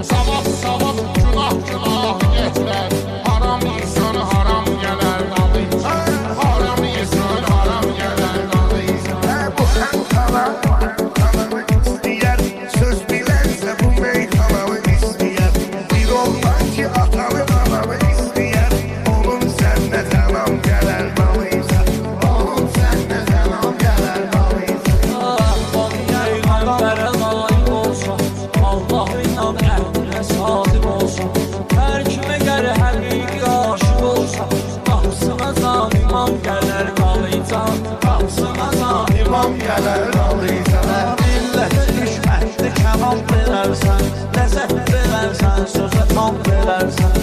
Savab savab günah günah getlər. Haram insan haram gələr dalıyca. Haram insan haram gələr dalıyca. Bu həm hamamı istəyər. Söz bilənsə bu meyxanamı istəyər. Bir olmaz ki atamı anamı istəyər. Oğlum səndən anam gələr dalıyca. Oğlum səndən anam gələr dalıyca. Peyğəmbərə layiq olsa, Allah'ıyla əhdinə sadiq olsa, hər kimə gələ həqiqi aşıq olsa, qapısına zalimam gələr qalıyca, qapısına zalimam gələr qalıyca. Millət düşməkdə kəlam verərsən, ləzzət verərsən, sözə tam verərsən,